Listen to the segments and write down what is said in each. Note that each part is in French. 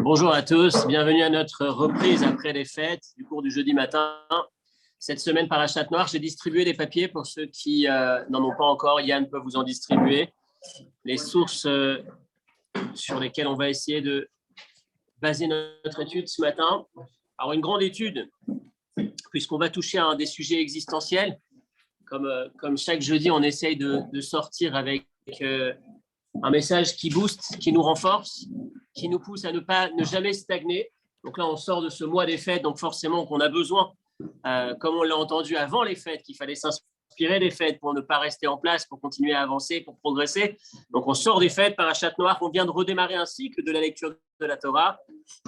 Bonjour à tous, bienvenue à notre reprise après les fêtes du cours du jeudi matin. Cette semaine, Parashat Noach, j'ai distribué des papiers pour ceux qui n'en ont pas encore. Yann peut vous en distribuer. Les sources sur lesquelles on va essayer de baser notre étude ce matin. Alors, une grande étude, puisqu'on va toucher à un des sujets existentiels. Comme chaque jeudi, on essaye de sortir avec un message qui booste, qui nous renforce, qui nous pousse à ne jamais stagner. Donc là, on sort de ce mois des fêtes, donc forcément qu'on a besoin, comme on l'a entendu avant les fêtes, qu'il fallait s'inspirer des fêtes pour ne pas rester en place, pour continuer à avancer, pour progresser. Donc on sort des fêtes, Parashat Noach, on vient de redémarrer un cycle de la lecture de la Torah.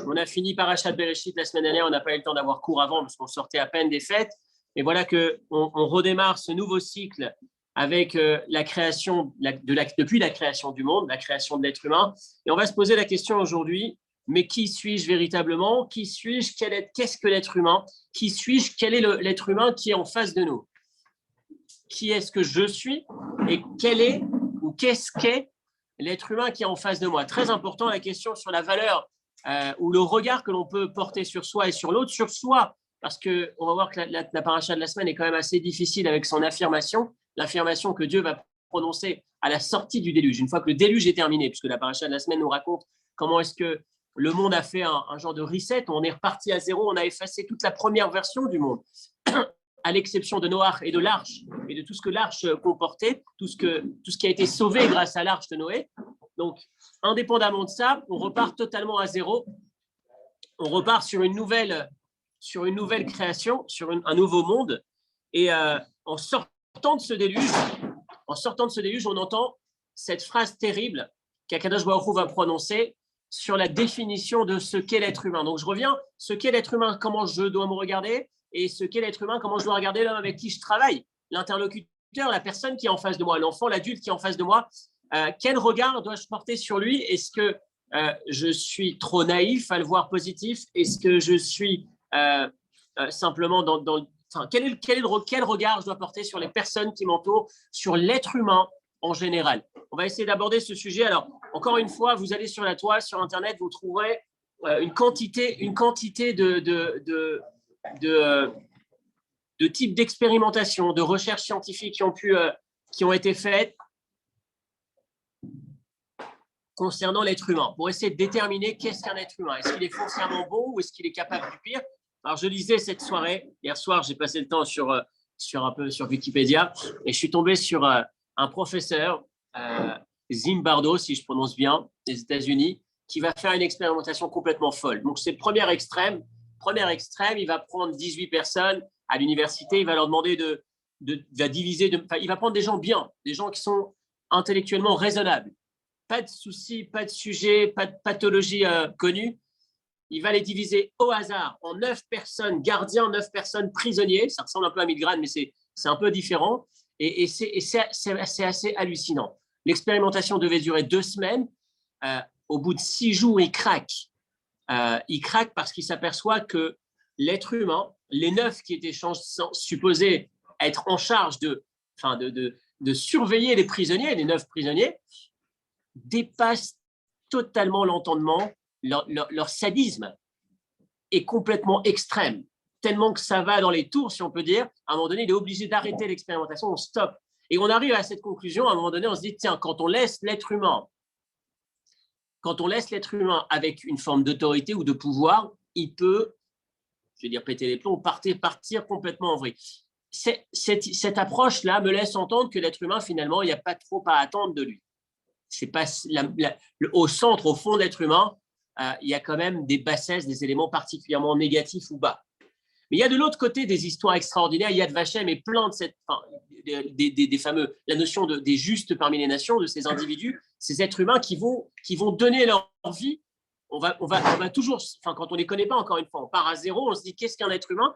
On a fini Parashat Bereshit la semaine dernière, on n'a pas eu le temps d'avoir cours avant parce qu'on sortait à peine des fêtes. Mais voilà qu'on redémarre ce nouveau cycle avec la création, depuis la création du monde, la création de l'être humain. Et on va se poser la question aujourd'hui, mais qui suis-je véritablement? Qui suis-je? Qu'est-ce que l'être humain? Qui suis-je? Quel est l'être humain qui est en face de nous? Qui est-ce que je suis? Et quel est ou qu'est-ce qu'est l'être humain qui est en face de moi? Très important, la question sur la valeur ou le regard que l'on peut porter sur soi et sur l'autre, sur soi, parce qu'on va voir que la paracha de la semaine est quand même assez difficile avec son affirmation, l'affirmation que Dieu va prononcer à la sortie du déluge, une fois que le déluge est terminé, puisque la paracha de la semaine nous raconte comment est-ce que le monde a fait un genre de reset, on est reparti à zéro, on a effacé toute la première version du monde, à l'exception de Noach et de l'arche, et de tout ce que l'arche comportait, tout ce qui a été sauvé grâce à l'arche de Noé. Donc, indépendamment de ça, on repart totalement à zéro, on repart sur une nouvelle création, sur un nouveau monde, et en sortant de ce déluge, on entend cette phrase terrible qu'Akadosh Baruch Hu va prononcer sur la définition de ce qu'est l'être humain. Donc je reviens, ce qu'est l'être humain, comment je dois me regarder, et ce qu'est l'être humain, comment je dois regarder l'homme avec qui je travaille, l'interlocuteur, la personne qui est en face de moi, l'enfant, l'adulte qui est en face de moi. Quel regard dois-je porter sur lui? Est-ce que je suis trop naïf à le voir positif? Est-ce que je suis simplement quel regard je dois porter sur les personnes qui m'entourent, sur l'être humain en général? On va essayer d'aborder ce sujet. Alors, encore une fois, vous allez sur la toile, sur Internet, vous trouverez une quantité de types d'expérimentation, de recherches scientifiques qui ont été faites concernant l'être humain, pour essayer de déterminer qu'est-ce qu'un être humain. Est-ce qu'il est foncièrement bon ou est-ce qu'il est capable du pire? Alors, je lisais cette soirée, hier soir, j'ai passé le temps sur Wikipédia, et je suis tombé sur un professeur, Zimbardo, si je prononce bien, des États-Unis, qui va faire une expérimentation complètement folle. Donc, c'est le premier extrême, il va prendre 18 personnes à l'université, il va leur demander il va prendre des gens bien, des gens qui sont intellectuellement raisonnables. Pas de soucis, pas de sujets, pas de pathologie connue. Il va les diviser au hasard en 9 personnes gardiens, 9 personnes prisonniers. Ça ressemble un peu à Milgram, mais c'est un peu différent. Et c'est assez hallucinant. L'expérimentation devait durer 2 semaines. Au bout de 6 jours, il craque. Il craque parce qu'il s'aperçoit que l'être humain, les 9 qui étaient supposés être en charge de surveiller les prisonniers, les 9 prisonniers, dépassent totalement l'entendement. Leur sadisme est complètement extrême, tellement que ça va dans les tours, si on peut dire. À un moment donné, il est obligé d'arrêter l'expérimentation, on stoppe. Et on arrive à cette conclusion, à un moment donné, on se dit, tiens, quand on laisse l'être humain avec une forme d'autorité ou de pouvoir, il peut, je vais dire péter les plombs, partir complètement en vrille. Cette approche-là me laisse entendre que l'être humain, finalement, il n'y a pas trop à attendre de lui. C'est pas au centre, au fond de l'être humain, il y a quand même des bassesses, des éléments particulièrement négatifs ou bas. Mais il y a de l'autre côté des histoires extraordinaires. Yad Vashem est plein de des fameux, la notion des justes parmi les nations, de ces individus, ces êtres humains qui vont donner leur vie. On va toujours, quand on ne les connaît pas, encore une fois, on part à zéro, on se dit qu'est-ce qu'un être humain?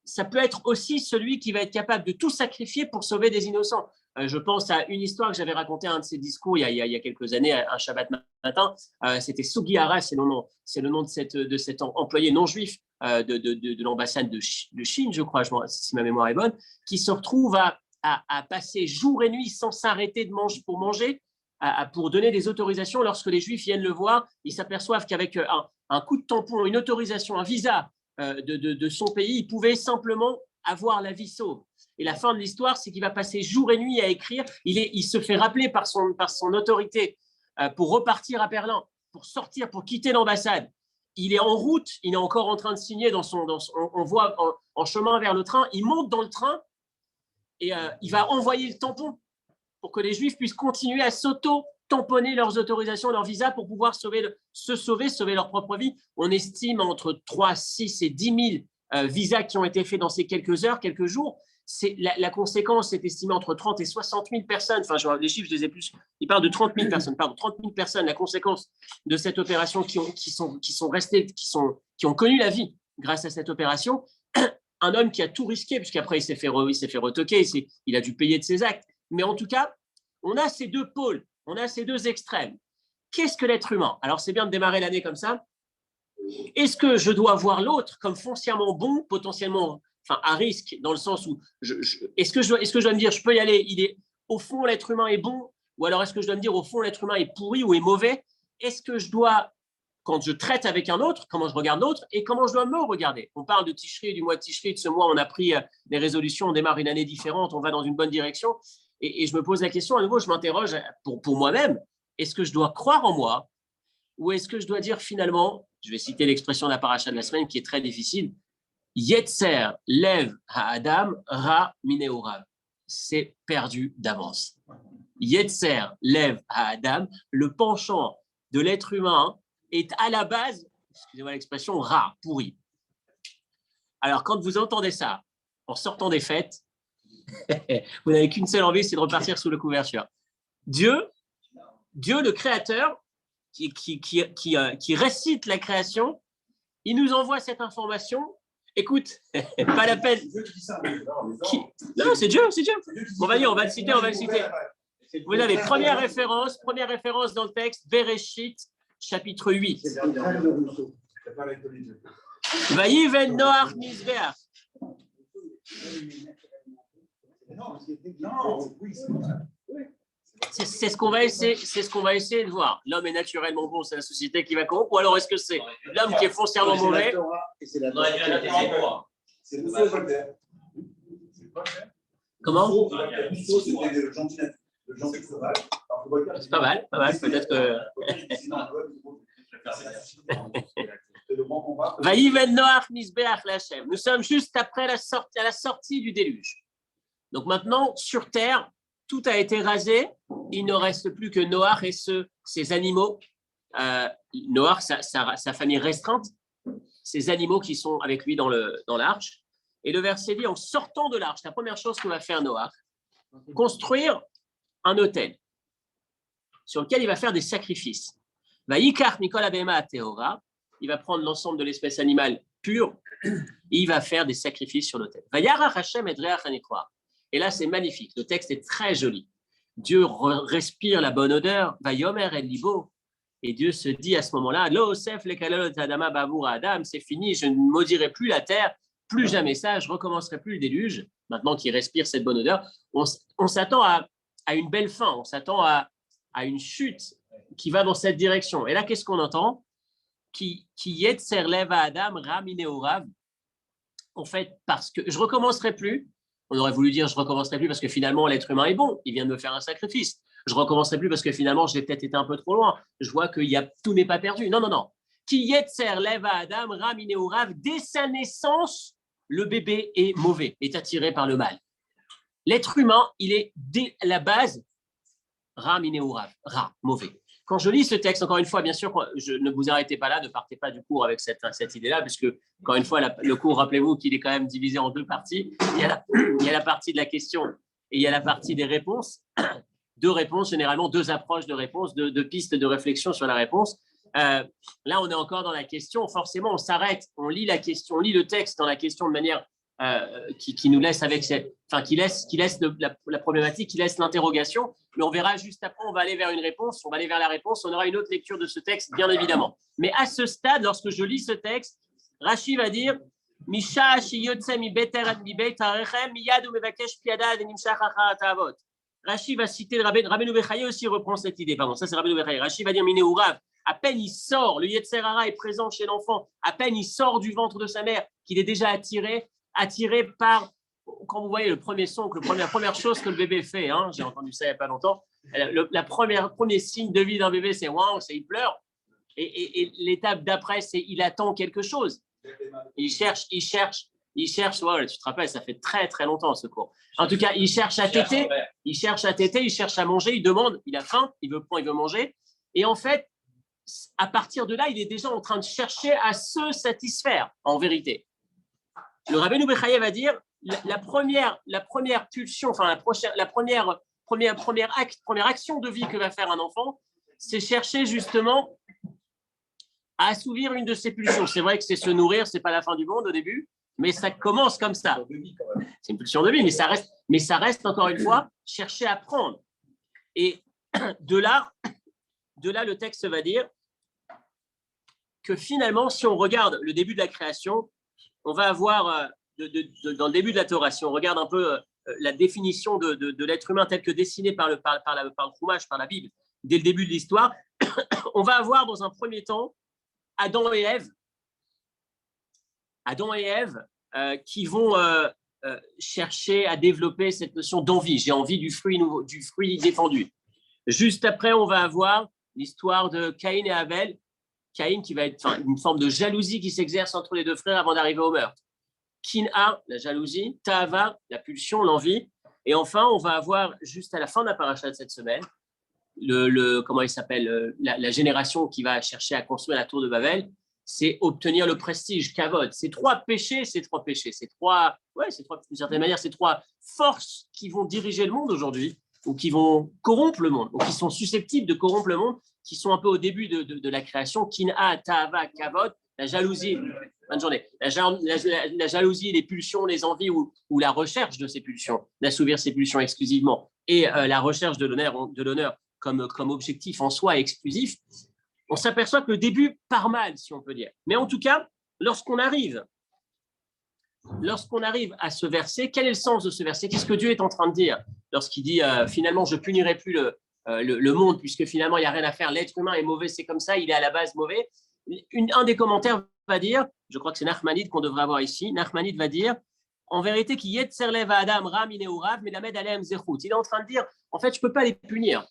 Ça peut être aussi celui qui va être capable de tout sacrifier pour sauver des innocents. Je pense à une histoire que j'avais racontée à un de ses discours il y a quelques années, un Shabbat matin. C'était Sugi Hara, c'est le nom de cet employé non juif de l'ambassade de Chine, je crois, si ma mémoire est bonne, qui se retrouve à passer jour et nuit sans s'arrêter pour manger pour donner des autorisations. Lorsque les Juifs viennent le voir, ils s'aperçoivent qu'avec un coup de tampon, une autorisation, un visa de son pays, il pouvait simplement avoir la vie sauve. Et la fin de l'histoire, c'est qu'il va passer jour et nuit à écrire. Il se fait rappeler par son autorité pour repartir à Berlin, pour sortir, pour quitter l'ambassade. Il est en route, il est encore en train de signer on voit en chemin vers le train, il monte dans le train et il va envoyer le tampon pour que les Juifs puissent continuer à s'auto-tamponner leurs autorisations, leurs visas pour pouvoir sauver leur propre vie. On estime entre 3, 6 et 10 000 visas qui ont été faits dans ces quelques heures, quelques jours. La conséquence est estimée entre 30 et 60 000 personnes. Enfin, les chiffres, je les ai plus. Ils parlent de 30 000 personnes. Pardon, 30 000 personnes. La conséquence de cette opération qui ont connu la vie grâce à cette opération. Un homme qui a tout risqué, puisqu'après il s'est fait retoquer, il a dû payer de ses actes. Mais en tout cas, on a ces deux pôles, on a ces deux extrêmes. Qu'est-ce que l'être humain? Alors, c'est bien de démarrer l'année comme ça. Est-ce que je dois voir l'autre comme foncièrement bon, potentiellement, à risque, dans le sens où est-ce que je dois me dire, je peux y aller, au fond, l'être humain est bon, ou alors est-ce que je dois me dire, au fond, l'être humain est pourri ou est mauvais? Est-ce que je dois, quand je traite avec un autre, comment je regarde l'autre et comment je dois me regarder? On parle de Tishri, du mois de Tishri, de ce mois, on a pris des résolutions, on démarre une année différente, on va dans une bonne direction. Et je me pose la question, à nouveau, je m'interroge pour moi-même, est-ce que je dois croire en moi ou est-ce que je dois dire finalement, je vais citer l'expression de la paracha de la semaine qui est très difficile, Yetzer lev ha'adam ra mineorav. C'est perdu d'avance. Yetzer lev ha'adam, le penchant de l'être humain est à la base, excusez-moi l'expression, ra, pourri. Alors quand vous entendez ça en sortant des fêtes, vous n'avez qu'une seule envie, c'est de repartir sous la couverture. Dieu, le Créateur, qui récite la création, il nous envoie cette information. Écoute, pas la peine. Non, c'est Dieu. On va le citer. Vous avez première référence dans le texte, Bereshit, chapitre 8. Vayiven Noach Mizbeach. C'est ce qu'on va essayer de voir. L'homme est naturellement bon, c'est la société qui va corrompre, ou alors est-ce que c'est l'homme qui est foncièrement mauvais? Comment? C'est pas mal, peut-être que. Nous sommes juste après la sortie du déluge. Donc maintenant, sur terre, tout a été rasé. Il ne reste plus que Noach et ses animaux. Noach, sa famille restreinte, ces animaux qui sont avec lui dans l'arche. Et le verset dit, en sortant de l'arche, la première chose que va faire Noach, construire un autel sur lequel il va faire des sacrifices. Il va prendre l'ensemble de l'espèce animale pure et il va faire des sacrifices sur l'autel. Et là, c'est magnifique. Le texte est très joli. Dieu respire la bonne odeur. Et Dieu se dit à ce moment-là, c'est fini, je ne maudirai plus la terre, plus jamais ça, je ne recommencerai plus le déluge. Maintenant qu'il respire cette bonne odeur, on s'attend à une belle fin, on s'attend à une chute qui va dans cette direction. Et là, qu'est-ce qu'on entend? Qui yetzer lev ha'adam ra mineorav. En fait, parce que je ne recommencerai plus. On aurait voulu dire je ne recommencerai plus parce que finalement l'être humain est bon, il vient de me faire un sacrifice. Je ne recommencerai plus parce que finalement j'ai peut-être été un peu trop loin. Je vois que tout n'est pas perdu. Non. Qui yetzer lev ha'adam ra mineorav. Dès sa naissance, le bébé est mauvais, est attiré par le mal. L'être humain, il est dès la base ra mineorav, ra, mauvais. Quand je lis ce texte, encore une fois, bien sûr, ne vous arrêtez pas là, ne partez pas du cours avec cette idée-là, puisque, encore une fois, le cours, rappelez-vous qu'il est quand même divisé en deux parties. Il y a la partie de la question et il y a la partie des réponses. Deux réponses, généralement deux approches de réponses, deux pistes de réflexion sur la réponse. Là, on est encore dans la question. Forcément, on s'arrête, on lit la question, on lit le texte dans la question de manière qui nous laisse avec qui laisse la problématique, qui laisse l'interrogation, mais on verra juste après, on va aller vers une réponse, on va aller vers la réponse, on aura une autre lecture de ce texte, bien évidemment. Mais à ce stade, lorsque je lis ce texte, Rashi va dire Rashi va citer, Rabbeinu Bechaye aussi reprend cette idée. Pardon, ça c'est Rabbeinu Bechaye. Rashi va dire Minéourav. À peine il sort, le Yetzer Hara est présent chez l'enfant. À peine il sort du ventre de sa mère, qu'il est déjà attiré par. Quand vous voyez le premier son, la première chose que le bébé fait, hein, j'ai entendu ça il n'y a pas longtemps, premier signe de vie d'un bébé, c'est waouh, c'est il pleure. Et l'étape d'après, c'est il attend quelque chose. Il cherche. Ouais, tu te rappelles, ça fait très très longtemps ce cours. En tout cas, il cherche à téter, il cherche à manger, il demande, il a faim, il veut manger. Et en fait, à partir de là, il est déjà en train de chercher à se satisfaire, en vérité. Le Rabbeinu Bechaye va dire la première pulsion, enfin la première action de vie que va faire un enfant, c'est chercher justement à assouvir une de ses pulsions. C'est vrai que c'est se nourrir, c'est pas la fin du monde au début, mais ça commence comme ça. C'est une pulsion de vie, mais ça reste encore une fois chercher à prendre. Et de là, le texte va dire que finalement, si on regarde le début de la création, on va avoir dans le début de la Torah, si on regarde un peu la définition de l'être humain tel que dessiné par le Chumash, par la Bible, dès le début de l'histoire, on va avoir dans un premier temps Adam et Ève qui vont chercher à développer cette notion d'envie. J'ai envie du fruit défendu. Juste après, on va avoir l'histoire de Caïn et Abel. Caïn qui va être une forme de jalousie qui s'exerce entre les deux frères avant d'arriver au meurtre. Kin'a, la jalousie, Ta'ava, la pulsion, l'envie. Et enfin, on va avoir, juste à la fin de la paracha de cette semaine, comment il s'appelle, la génération qui va chercher à construire la tour de Babel, c'est obtenir le prestige, kavod. Ces trois péchés, d'une certaine manière, ces trois forces qui vont diriger le monde aujourd'hui, ou qui vont corrompre le monde, ou qui sont susceptibles de corrompre le monde, qui sont un peu au début de la création, Kin'a, Ta'ava, Kavod, la jalousie, bonne journée, la jalousie, les pulsions, les envies ou la recherche de ces pulsions, d'assouvir ces pulsions exclusivement, et la recherche de l'honneur comme objectif en soi exclusif, on s'aperçoit que le début part mal, si on peut dire. Mais en tout cas, lorsqu'on arrive à ce verset, quel est le sens de ce verset? Qu'est-ce que Dieu est en train de dire lorsqu'il dit finalement je punirai plus le monde puisque finalement il n'y a rien à faire, l'être humain est mauvais, c'est comme ça, il est à la base mauvais. Un des commentaires va dire, je crois que c'est Nachmanide qu'on devrait avoir ici, Nachmanide va dire en vérité qui yetzer lev adam ram ineurav melamed alehem zechut. Il est en train de dire en fait je ne peux pas les punir.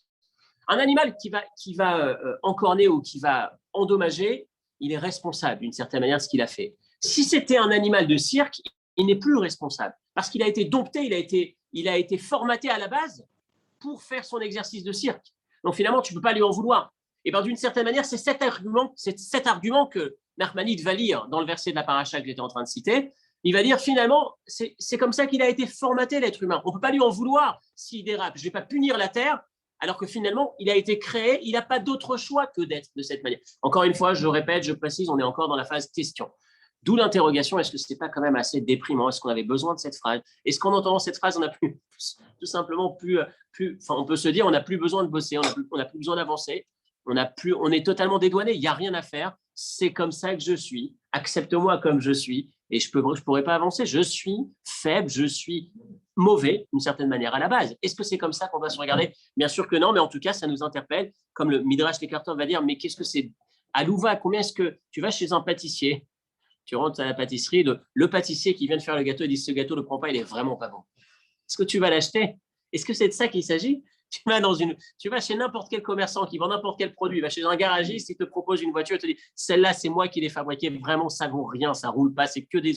Un animal qui va encorner ou qui va endommager, il est responsable d'une certaine manière de ce qu'il a fait. Si c'était un animal de cirque, il n'est plus responsable parce qu'il a été dompté, il a été formaté à la base pour faire son exercice de cirque. Donc finalement, tu ne peux pas lui en vouloir. Et bien d'une certaine manière, c'est cet argument que Nachmanide va lire dans le verset de la paracha que j'étais en train de citer. Il va dire finalement, c'est comme ça qu'il a été formaté, l'être humain. On ne peut pas lui en vouloir s'il dérape. Je ne vais pas punir la terre, alors que finalement, il a été créé, il n'a pas d'autre choix que d'être de cette manière. Encore une fois, je répète, je précise, on est encore dans la phase question. D'où l'interrogation, est-ce que ce n'est pas quand même assez déprimant? Est-ce qu'on avait besoin de cette phrase? Est-ce qu'en entendant cette phrase, on n'a plus, tout simplement plus, on peut se dire, on n'a plus besoin de bosser, on n'a plus besoin d'avancer, on est totalement dédouané, il n'y a rien à faire, c'est comme ça que je suis, accepte-moi comme je suis, et je ne pourrais pas avancer, je suis faible, je suis mauvais, d'une certaine manière, à la base. Est-ce que c'est comme ça qu'on va se regarder? Bien sûr que non, mais en tout cas, ça nous interpelle, comme le Midrash Lekartov va dire, mais qu'est-ce que c'est? À Louva, combien est-ce que tu vas chez un pâtissier? Tu rentres à la pâtisserie, le pâtissier qui vient de faire le gâteau, il dit ce gâteau ne le prends pas, il est vraiment pas bon. Est-ce que tu vas l'acheter? Est-ce que c'est de ça qu'il s'agit? Tu vas chez n'importe quel commerçant qui vend n'importe quel produit, va chez un garagiste, il te propose une voiture, il te dit celle-là, c'est moi qui l'ai fabriquée, vraiment, ça vaut rien, ça roule pas, c'est que des.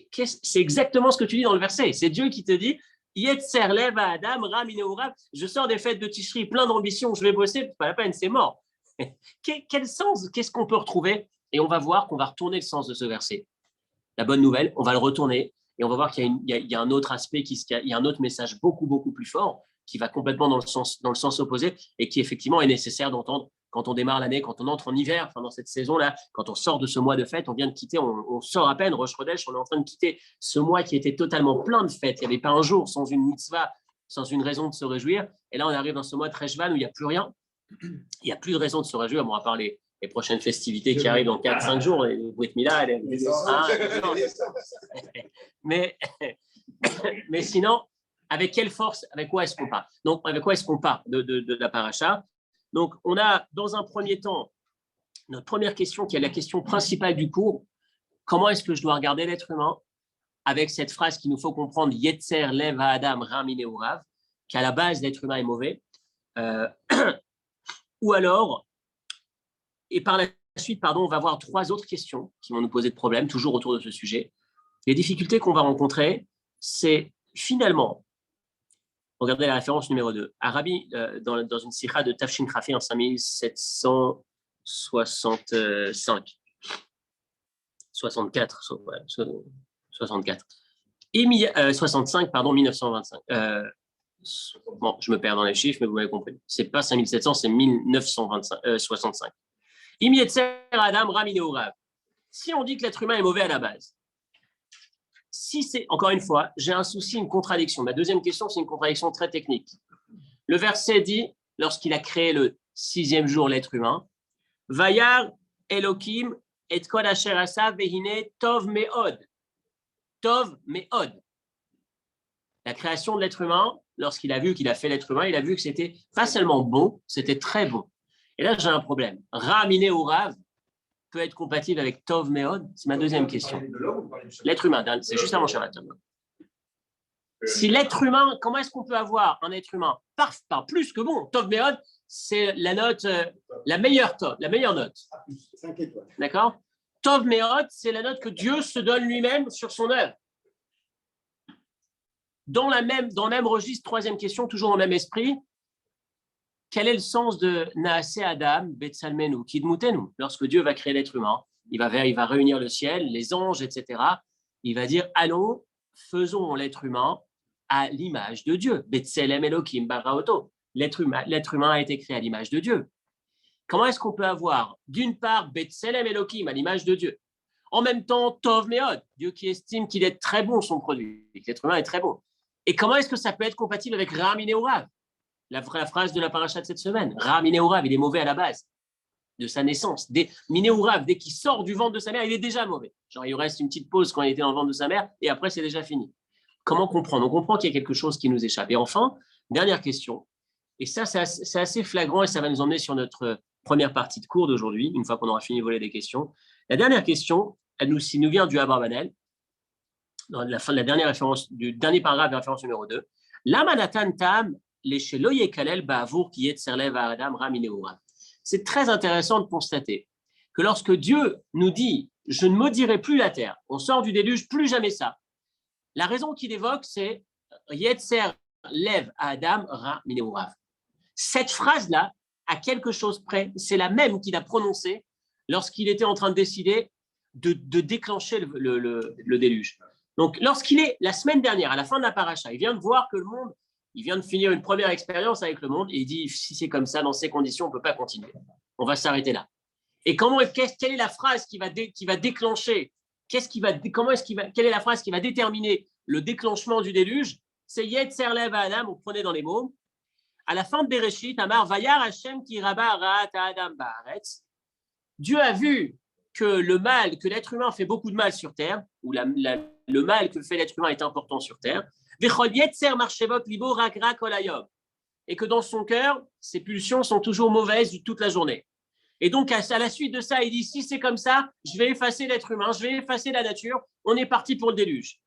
C'est exactement ce que tu dis dans le verset. C'est Dieu qui te dit Yetzer lev adam ram ineurav. Je sors des fêtes de Tishri, plein d'ambition, je vais bosser, pas la peine, c'est mort. Quel sens? Qu'est-ce qu'on peut retrouver? Et on va voir qu'on va retourner le sens de ce verset. La bonne nouvelle, on va le retourner et on va voir qu'il y a un autre aspect, il y a un autre message beaucoup, beaucoup plus fort qui va complètement dans le sens opposé et qui effectivement est nécessaire d'entendre quand on démarre l'année, quand on entre en hiver, enfin dans cette saison-là, quand on sort de ce mois de fête, on vient de quitter, on sort à peine, Rosh Chodesh, on est en train de quitter ce mois qui était totalement plein de fêtes. Il n'y avait pas un jour sans une mitzvah, sans une raison de se réjouir. Et là, on arrive dans ce mois de Reshvan où il n'y a plus rien. Il n'y a plus de raison de se réjouir, bon, à part les prochaines festivités qui arrivent dans 4-5 jours, les Brit Mila, mais sinon, avec quelle force, avec quoi est-ce qu'on part? Donc, avec quoi est-ce qu'on part de la paracha? Donc, on a dans un premier temps notre première question qui est la question principale du cours. Comment est-ce que je dois regarder l'être humain avec cette phrase qu'il nous faut comprendre, Yetzer lev ha'adam ra minei urav, qu'à la base, l'être humain est mauvais. Ou alors, et par la suite, on va voir 3 autres questions qui vont nous poser de problèmes, toujours autour de ce sujet. Les difficultés qu'on va rencontrer, c'est finalement, regardez la référence numéro 2, Arabi, dans une sikha de Tafshin Khafi en 5765, 64, 64. 65, 1925. Bon, je me perds dans les chiffres, mais vous m'avez compris. C'est pas 5700, c'est 1965. Adam Ramine Orav. Si on dit que l'être humain est mauvais à la base, si c'est, encore une fois, j'ai un souci, une contradiction. Ma deuxième question, c'est une contradiction très technique. Le verset dit, lorsqu'il a créé le 6e jour l'être humain, Vayar Elohim et kol asher asa vehine tov meod. Tov meod. La création de l'être humain, lorsqu'il a vu qu'il a fait l'être humain, il a vu que c'était pas seulement bon, c'était très bon. Et là, j'ai un problème. Ra miné ou rav peut être compatible avec Tov Meod? C'est ma deuxième question. L'être humain, c'est juste avant Shabbat. Si l'être humain, comment est-ce qu'on peut avoir un être humain par plus que bon? Tov Meod, c'est la note, la meilleure note. D'accord? Tov Meod, c'est la note que Dieu se donne lui-même sur son œuvre. Dans le même registre, troisième question, toujours dans le même esprit, quel est le sens de Naase Adam Betsalmenu, Kidmutenu? Lorsque Dieu va créer l'être humain, il va réunir le ciel, les anges, etc. Il va dire, allons, faisons l'être humain à l'image de Dieu. Betselem Elohim Baraoto. L'être humain a été créé à l'image de Dieu. Comment est-ce qu'on peut avoir, d'une part, Betselem Elohim à l'image de Dieu, en même temps, Tov Meod, Dieu qui estime qu'il est très bon son produit, et que l'être humain est très bon. Et comment est-ce que ça peut être compatible avec Ra Miné Orav, la phrase de la paracha de cette semaine? Ra Miné Orav, il est mauvais à la base, de sa naissance. Miné Orav, dès qu'il sort du ventre de sa mère, il est déjà mauvais. Genre, il lui reste une petite pause quand il était dans le ventre de sa mère, et après, c'est déjà fini. Comment comprendre? On comprend qu'il y a quelque chose qui nous échappe. Et enfin, dernière question, et ça, c'est assez flagrant, et ça va nous emmener sur notre première partie de cours d'aujourd'hui, une fois qu'on aura fini de voler des questions. La dernière question, elle nous vient du Abarbanel, dans la fin de la dernière référence, du dernier paragraphe de référence numéro 2. C'est très intéressant de constater que lorsque Dieu nous dit « je ne maudirai plus la terre », on sort du déluge, plus jamais ça. La raison qu'il évoque, c'est « Yetzer lev Adam ra mineurav ». Cette phrase-là, à quelque chose près, c'est la même qu'il a prononcée lorsqu'il était en train de décider de déclencher le déluge. Donc, lorsqu'il est, la semaine dernière, à la fin de la paracha, il vient de voir que le monde, il vient de finir une première expérience avec le monde et il dit, si c'est comme ça, dans ces conditions, on ne peut pas continuer. On va s'arrêter là. Et quelle est la phrase qui va déclencher, quelle est la phrase qui va déterminer le déclenchement du déluge? C'est Yetzer lev Adam, vous prenez dans les mots. À la fin de Bereshit, Amar Vayar Hashem ki rabba ra'at Adam ba'aretz. Dieu a vu que l'être humain fait beaucoup de mal sur terre, ou le mal que fait l'être humain est important sur terre, et que dans son cœur, ses pulsions sont toujours mauvaises toute la journée. Et donc, à la suite de ça, il dit, si c'est comme ça, je vais effacer l'être humain, je vais effacer la nature, on est parti pour le déluge.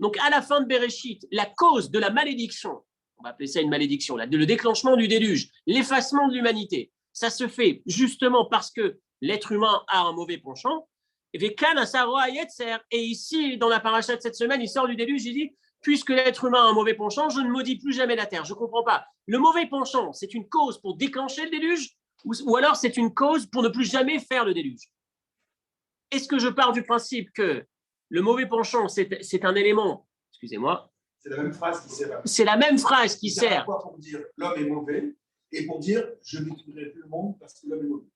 Donc, à la fin de Bereshit, la cause de la malédiction, on va appeler ça une malédiction, le déclenchement du déluge, l'effacement de l'humanité, ça se fait justement parce que l'être humain a un mauvais penchant. Et ici, dans la paracha de cette semaine, il sort du déluge, il dit, puisque l'être humain a un mauvais penchant, je ne maudis plus jamais la terre. Je ne comprends pas. Le mauvais penchant, c'est une cause pour déclencher le déluge ou alors c'est une cause pour ne plus jamais faire le déluge? Est-ce que je pars du principe que le mauvais penchant, c'est un élément, excusez-moi, c'est la même phrase qui sert. C'est la même phrase qui sert. Pour dire l'homme est mauvais et pour dire je ne détruirai plus le monde parce que l'homme est mauvais.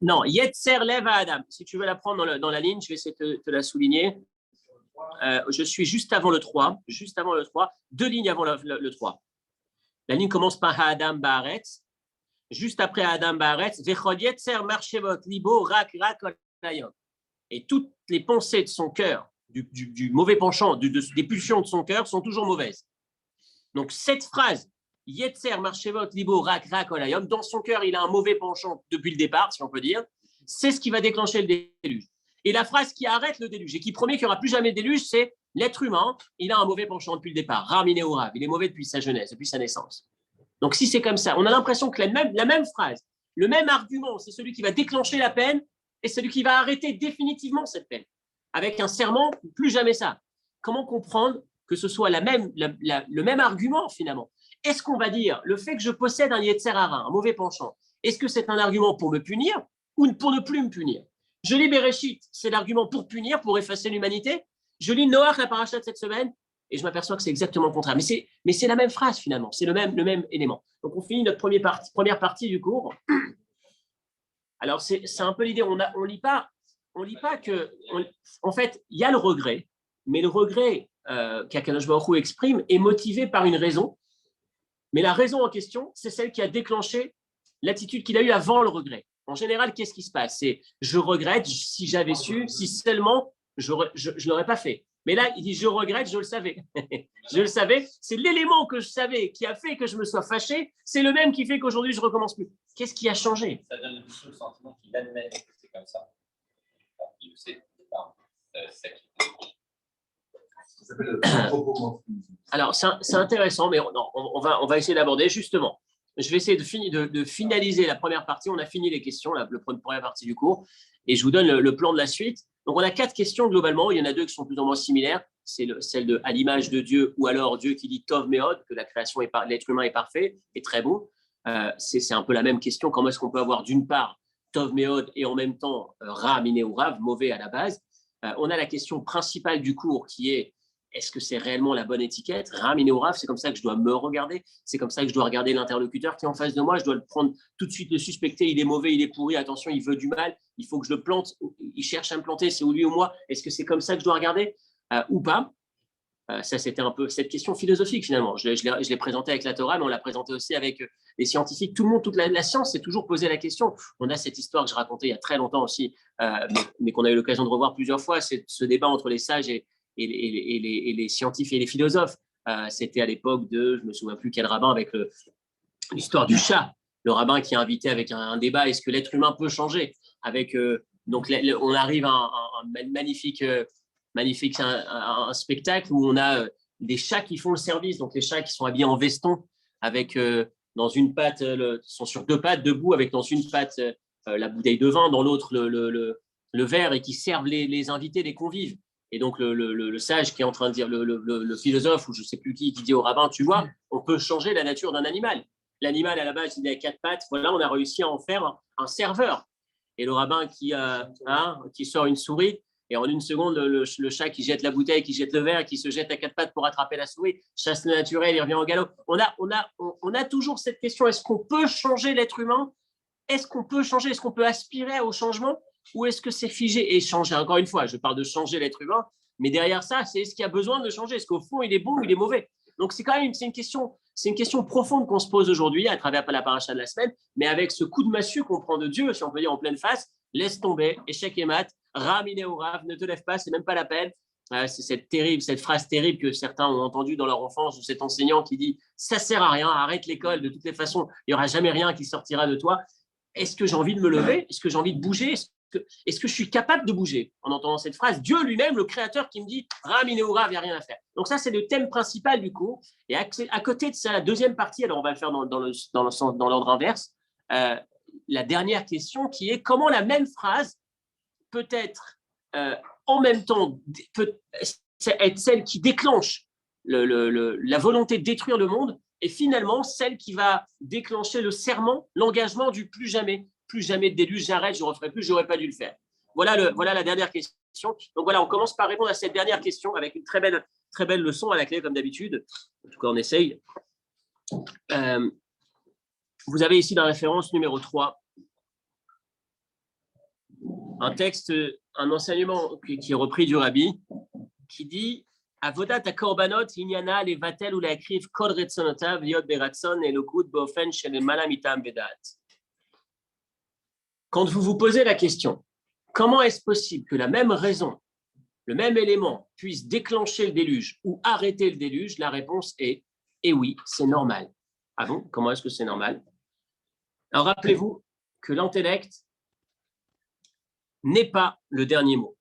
Non, Yetzer lev Adam. Si tu veux la prendre dans la ligne, je vais essayer de te la souligner. Je suis juste avant le 3, 2 lignes avant le 3. La ligne commence par Adam Baaretz. Juste après Adam Baaretz, Vechod Yetzer marchevot libo rak olayom. Et toutes les pensées de son cœur, du mauvais penchant, des pulsions de son cœur sont toujours mauvaises. Donc, cette phrase, Yetzer, Marchevot, Libo, Rak, Rak, Olayom, dans son cœur, il a un mauvais penchant depuis le départ, si on peut dire, c'est ce qui va déclencher le déluge. Et la phrase qui arrête le déluge et qui promet qu'il n'y aura plus jamais de déluge, c'est l'être humain, il a un mauvais penchant depuis le départ. Ramine ou Rav, il est mauvais depuis sa jeunesse, depuis sa naissance. Donc, si c'est comme ça, on a l'impression que la même phrase, le même argument, c'est celui qui va déclencher la peine et celui qui va arrêter définitivement cette peine. Avec un serment, plus jamais ça. Comment comprendre que ce soit le même argument finalement? Est-ce qu'on va dire le fait que je possède un Yetzer Hara, un mauvais penchant, est-ce que c'est un argument pour me punir ou pour ne plus me punir? Je lis Bereshit, c'est l'argument pour punir, pour effacer l'humanité. Je lis Noach, la paracha de cette semaine, et je m'aperçois que c'est exactement le contraire. Mais c'est la même phrase finalement, c'est le même élément. Donc on finit notre première partie du cours. Alors c'est un peu l'idée, on lit pas que, en fait, il y a le regret, mais le regret qu'Akadosh Baruch Hu exprime est motivé par une raison. Mais la raison en question, c'est celle qui a déclenché l'attitude qu'il a eue avant le regret. En général, qu'est-ce qui se passe? C'est je regrette, si j'avais su, si seulement je ne l'aurais pas fait. Mais là, il dit je regrette, je le savais. Je le savais. C'est l'élément que je savais qui a fait que je me sois fâché. C'est le même qui fait qu'aujourd'hui, je ne recommence plus. Qu'est-ce qui a changé? Ça donne le sentiment qu'il admet que c'est comme ça. Il sait pas. Ça s'appelle l'anthropomorphisme. Alors, c'est intéressant, mais on va essayer d'aborder justement. Je vais essayer de finaliser la première partie. On a fini les questions, la première partie du cours, et je vous donne le plan de la suite. Donc, on a 4 questions globalement. Il y en a 2 qui sont plus ou moins similaires. C'est celle de à l'image de Dieu, ou alors Dieu qui dit Tov Meod, que la création l'être humain est parfait et très bon. C'est un peu la même question. Comment est-ce qu'on peut avoir d'une part Tov Meod et en même temps Ra Miné ou Rav, mauvais à la base? On a la question principale du cours qui est est-ce que c'est réellement la bonne étiquette? Ram, Rav, c'est comme ça que je dois me regarder. C'est comme ça que je dois regarder l'interlocuteur qui est en face de moi. Je dois le prendre tout de suite, le suspecter. Il est mauvais, il est pourri. Attention, il veut du mal. Il faut que je le plante. Il cherche à me planter. C'est ou lui ou moi. Est-ce que c'est comme ça que je dois regarder ou pas? Ça, c'était un peu cette question philosophique finalement. Je l'ai présentée avec la Torah, mais on l'a présentée aussi avec les scientifiques. Tout le monde, toute la science s'est toujours posé la question. On a cette histoire que je racontais il y a très longtemps aussi, mais qu'on a eu l'occasion de revoir plusieurs fois. C'est ce débat entre les sages et les scientifiques et les philosophes. C'était à l'époque de, je ne me souviens plus quel rabbin, avec l'histoire du chat. Le rabbin qui a invité avec un débat, est-ce que l'être humain peut changer avec, donc, on arrive à un magnifique spectacle où on a des chats qui font le service. Donc, les chats qui sont habillés en veston avec dans une patte, sont sur 2 pattes, debout, avec dans une patte la bouteille de vin, dans l'autre le verre, et qui servent les invités, les convives. Et donc, le sage qui est en train de dire, le philosophe, ou je ne sais plus qui dit au rabbin, tu vois, on peut changer la nature d'un animal. L'animal, à la base, il a 4 pattes. Voilà, on a réussi à en faire un serveur. Et le rabbin qui sort une souris, et en une seconde, le chat qui jette la bouteille, qui jette le verre, qui se jette à 4 pattes pour attraper la souris, chasse le naturel, il revient au galop. On a toujours cette question, est-ce qu'on peut changer l'être humain? Est-ce qu'on peut changer? Est-ce qu'on peut aspirer au changement? Ou est-ce que c'est figé et changer? Encore une fois, je parle de changer l'être humain, mais derrière ça, c'est est-ce qu'il y a besoin de changer? Est-ce qu'au fond, il est bon ou il est mauvais? Donc, c'est quand même une question profonde qu'on se pose aujourd'hui à travers la paracha de la semaine, mais avec ce coup de massue qu'on prend de Dieu, si on peut dire en pleine face, laisse tomber, échec et mat, Ramine ou Rav, ne te lève pas, c'est même pas la peine. C'est cette phrase terrible que certains ont entendue dans leur enfance, ou cet enseignant qui dit ça sert à rien, arrête l'école, de toutes les façons, il n'y aura jamais rien qui sortira de toi. Est-ce que j'ai envie de me lever? Est-ce que j'ai envie de bouger? Est-ce que je suis capable de bouger en entendant cette phrase? Dieu lui-même, le créateur, qui me dit Ramine ou Rav, il n'y a rien à faire. Donc ça, c'est le thème principal du cours. Et à côté de ça, la deuxième partie, alors on va le faire dans l'ordre inverse, la dernière question qui est comment la même phrase peut être en même temps être celle qui déclenche la volonté de détruire le monde et finalement celle qui va déclencher le serment, l'engagement du plus jamais de déluge, j'arrête, je ne referai plus, je n'aurais pas dû le faire. Voilà la dernière question. Donc voilà, on commence par répondre à cette dernière question avec une très belle leçon à la clé, comme d'habitude. En tout cas, on essaye. Vous avez ici la référence numéro 3. Un texte, un enseignement qui est repris du Rabbi, qui dit Avodat hakorbanot inyana levatel ou leakriv kol retzonotav liot beratson elokut beofen shel mala mitam vedat. Quand vous vous posez la question, Comment est-ce possible que la même raison, le même élément puisse déclencher le déluge ou arrêter le déluge? La réponse est eh oui, c'est normal. Ah bon? Comment est-ce que c'est normal? Alors rappelez-vous que l'intellect n'est pas le dernier mot.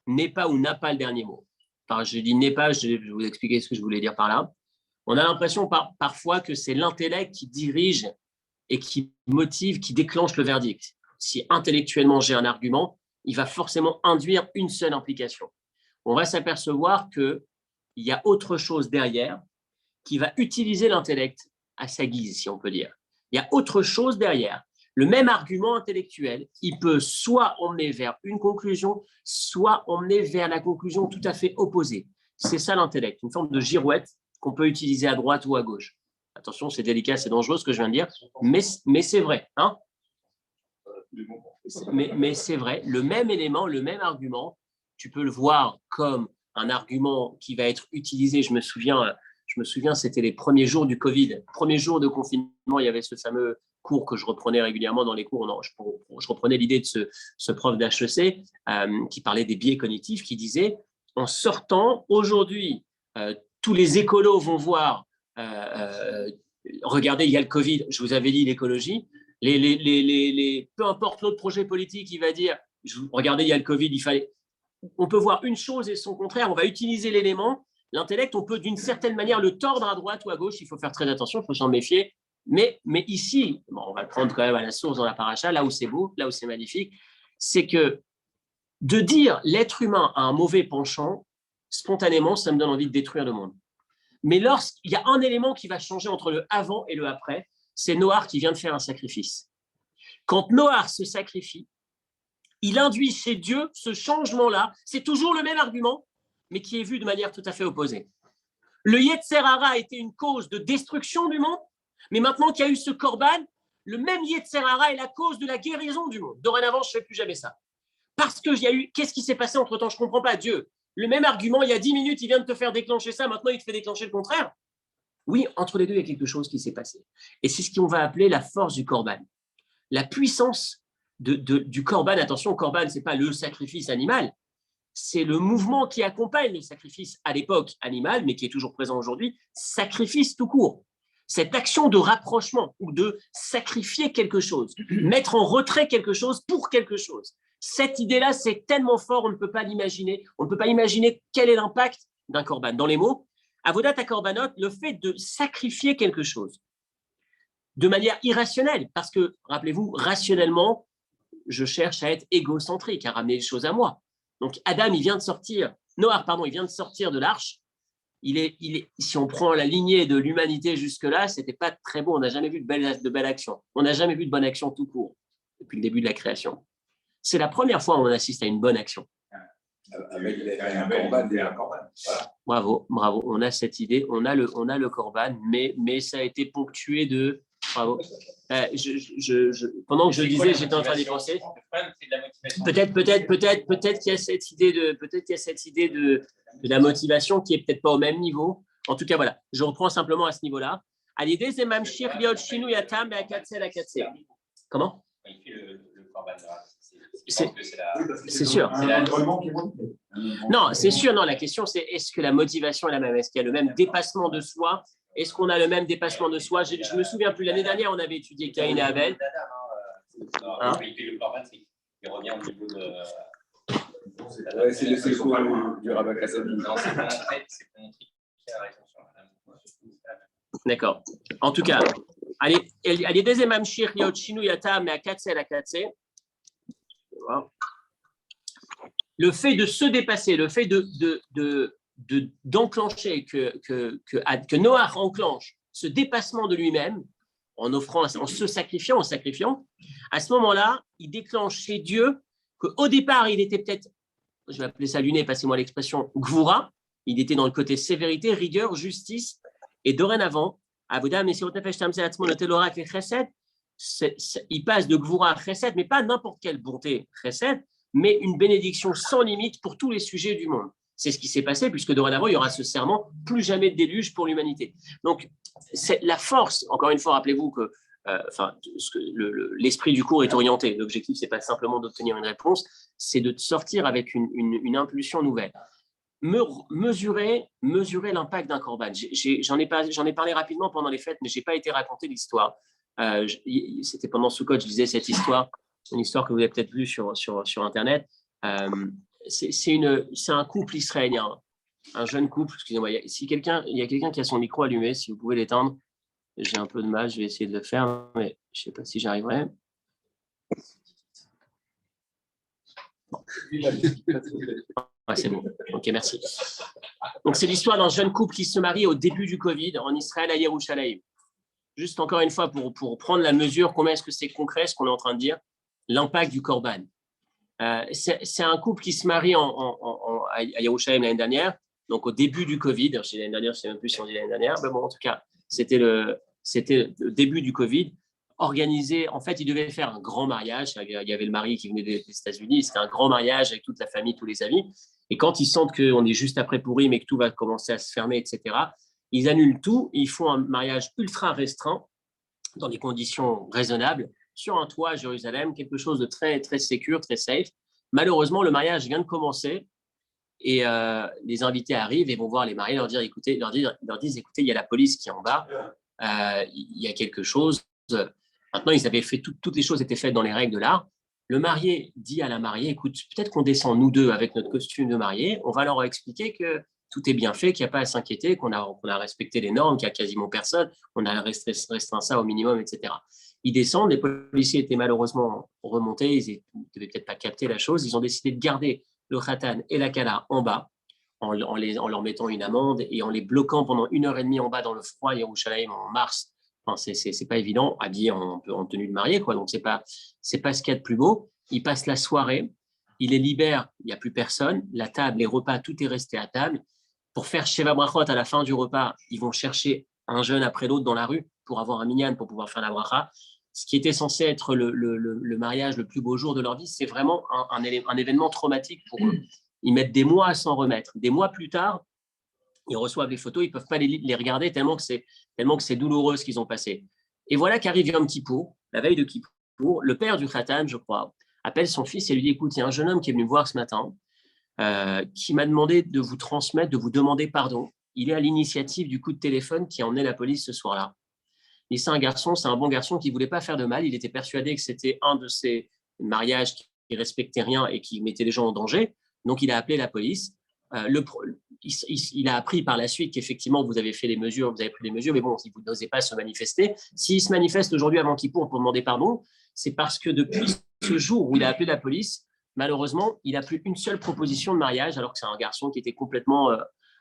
N'est pas ou n'a pas le dernier mot. Alors, je dis n'est pas, je vais vous expliquer ce que je voulais dire par là. On a l'impression parfois que c'est l'intellect qui dirige et qui motive, qui déclenche le verdict. Si intellectuellement j'ai un argument, il va forcément induire une seule implication. On va s'apercevoir qu'il y a autre chose derrière qui va utiliser l'intellect à sa guise, si on peut dire. Il y a autre chose derrière. Le même argument intellectuel, il peut soit emmener vers une conclusion, soit emmener vers la conclusion tout à fait opposée. C'est ça l'intellect, une forme de girouette qu'on peut utiliser à droite ou à gauche. Attention, c'est délicat, c'est dangereux ce que je viens de dire, mais c'est vrai. Hein, mais c'est vrai, le même élément, le même argument, tu peux le voir comme un argument qui va être utilisé. Je me souviens, c'était les premiers jours du Covid, premiers jours de confinement, il y avait ce fameux cours que je reprenais régulièrement dans les cours. Je reprenais l'idée de ce prof d'HEC qui parlait des biais cognitifs, qui disait, en sortant, aujourd'hui, tous les écolos vont voir, regardez, il y a le Covid, je vous avais dit l'écologie, peu importe l'autre projet politique, il va dire, regardez, il y a le Covid, on peut voir une chose et son contraire, on va utiliser l'élément. L'intellect, on peut d'une certaine manière le tordre à droite ou à gauche, il faut faire très attention, il faut s'en méfier. Mais ici, bon, on va le prendre quand même à la source dans la paracha, là où c'est beau, là où c'est magnifique, c'est que de dire l'être humain a un mauvais penchant, spontanément, ça me donne envie de détruire le monde. Mais lorsqu'il y a un élément qui va changer entre le avant et le après, c'est Noach qui vient de faire un sacrifice. Quand Noach se sacrifie, il induit chez Dieu ce changement-là, c'est toujours le même argument, mais qui est vu de manière tout à fait opposée. Le Yetzer Hara a été une cause de destruction du monde, mais maintenant qu'il y a eu ce Korban, le même Yetzer Hara est la cause de la guérison du monde. Dorénavant, je ne fais plus jamais ça. Parce qu'il y a eu, qu'est-ce qui s'est passé entre-temps? Je ne comprends pas, Dieu. Le même argument, il y a 10 minutes, il vient de te faire déclencher ça, maintenant il te fait déclencher le contraire. Oui, entre les deux, il y a quelque chose qui s'est passé. Et c'est ce qu'on va appeler la force du Korban. La puissance du Korban, attention, le Korban, ce n'est pas le sacrifice animal, c'est le mouvement qui accompagne le sacrifice à l'époque animal, mais qui est toujours présent aujourd'hui, sacrifice tout court. Cette action de rapprochement ou de sacrifier quelque chose, mettre en retrait quelque chose pour quelque chose. Cette idée-là, c'est tellement fort, on ne peut pas l'imaginer. On ne peut pas imaginer quel est l'impact d'un korban. Dans les mots, avodat korbanot, le fait de sacrifier quelque chose de manière irrationnelle, parce que, rappelez-vous, rationnellement, je cherche à être égocentrique, à ramener les choses à moi. Donc Adam, il vient de sortir de l'arche. Si on prend la lignée de l'humanité jusque-là, c'était pas très bon. On n'a jamais vu de belle action. On n'a jamais vu de bonne action tout court depuis le début de la création. C'est la première fois où on assiste à une bonne action. Bravo. On a cette idée, on a le korban, mais ça a été ponctué de. Bravo. Pendant que je disais, j'étais en train d'y penser. Peut-être qu'il y a cette idée de la motivation qui est peut-être pas au même niveau. En tout cas, voilà. Je reprends simplement à ce niveau-là. À l'idée, c'est mamshir liot shinu yatam et akatse la katse. Comment? C'est sûr. Non, c'est sûr. Non, la question, c'est est-ce que la motivation est la même? Est-ce qu'il y a le même dépassement de soi? Est-ce qu'on a le même dépassement de soi? Je ne me souviens plus. L'année dernière, on avait étudié Caïn et Abel. Il revient au niveau de. C'est le secours du rabbin Kassabi. Non, c'est pour montrer qu'il a raison sur la. D'accord. En tout cas, allez, deuxième mamshir liot shinu yatam et akatse la katse. Le fait de se dépasser, le fait d'enclencher, que Noach enclenche ce dépassement de lui-même en se sacrifiant, à ce moment-là, il déclenche chez Dieu qu'au départ, il était peut-être, je vais appeler ça luné, passez-moi l'expression, gvura, il était dans le côté sévérité, rigueur, justice, et dorénavant, il passe de gvura à chesed, mais pas n'importe quelle bonté chesed, mais une bénédiction sans limite pour tous les sujets du monde. C'est ce qui s'est passé, puisque dorénavant, il y aura ce serment, plus jamais de déluge pour l'humanité. Donc, c'est la force, encore une fois, rappelez-vous que l'esprit du cours est orienté. L'objectif, ce n'est pas simplement d'obtenir une réponse, c'est de sortir avec une impulsion nouvelle. Mesurer l'impact d'un korban. J'en ai parlé rapidement pendant les fêtes, mais je n'ai pas été raconter l'histoire. C'était pendant Sukkot, je disais cette histoire, une histoire que vous avez peut-être vue sur Internet. C'est un couple israélien, un jeune couple. Excusez-moi, il y a quelqu'un qui a son micro allumé, si vous pouvez l'éteindre. J'ai un peu de mal, je vais essayer de le faire, mais je ne sais pas si j'arriverai. Ouais, c'est bon. Ok, merci. Donc, c'est l'histoire d'un jeune couple qui se marie au début du Covid en Israël à Yerushalayim. Juste encore une fois, pour prendre la mesure, combien est-ce que c'est concret ce qu'on est en train de dire, l'impact du korban. C'est un couple qui se marie à Yerushalayim l'année dernière, donc au début du Covid. Je dis l'année dernière, je ne sais même plus si on dit l'année dernière, mais bon, en tout cas, c'était le début du Covid. Organisé, en fait, ils devaient faire un grand mariage. Il y avait le mari qui venait des États-Unis. C'était un grand mariage avec toute la famille, tous les amis. Et quand ils sentent qu'on est juste après Pourim et que tout va commencer à se fermer, etc., ils annulent tout. Ils font un mariage ultra restreint, dans des conditions raisonnables, sur un toit à Jérusalem, quelque chose de très, très sécure, très safe. Malheureusement, le mariage vient de commencer et les invités arrivent et vont voir les mariés, leur disent, écoutez, il y a la police qui est en bas, il y a quelque chose. Maintenant, ils avaient fait toutes les choses étaient faites dans les règles de l'art. Le marié dit à la mariée, écoute, peut-être qu'on descend nous deux avec notre costume de mariée, on va leur expliquer que tout est bien fait, qu'il n'y a pas à s'inquiéter, qu'on a respecté les normes, qu'il n'y a quasiment personne, on a restreint ça au minimum, etc. Ils descendent, les policiers étaient malheureusement remontés, ils ne devaient peut-être pas capter la chose, ils ont décidé de garder le khatan et la kala en bas, en leur mettant une amende et en les bloquant pendant 1h30 en bas dans le froid à Yerushalayim en mars. Enfin, c'est pas évident, habillé en tenue de mariée, quoi. Donc c'est pas ce qu'il y a de plus beau. Ils passent la soirée, ils les libèrent, il n'y a plus personne, la table, les repas, tout est resté à table. Pour faire Sheva Brachot à la fin du repas, ils vont chercher un jeune après l'autre dans la rue pour avoir un minyan, pour pouvoir faire la bracha. Ce qui était censé être le mariage le plus beau jour de leur vie, c'est vraiment un événement traumatique pour eux. Ils mettent des mois à s'en remettre. Des mois plus tard, ils reçoivent les photos, ils ne peuvent pas les regarder tellement que c'est douloureux ce qu'ils ont passé. Et voilà qu'arrive Yom Kippour, la veille de Kippour, le père du Khatan, je crois, appelle son fils et lui dit, écoute, il y a un jeune homme qui est venu me voir ce matin, qui m'a demandé de vous transmettre, de vous demander pardon. Il est à l'initiative du coup de téléphone qui a emmené la police ce soir-là. Et c'est un bon garçon qui ne voulait pas faire de mal. Il était persuadé que c'était un de ces mariages qui ne respectait rien et qui mettait les gens en danger. Donc, il a appelé la police. Il a appris par la suite qu'effectivement, vous avez pris des mesures, mais bon, si vous n'osez pas se manifester, s'il se manifeste aujourd'hui avant Kippour pour demander pardon, c'est parce que depuis ce jour où il a appelé la police, malheureusement, il n'a plus une seule proposition de mariage, alors que c'est un garçon qui était complètement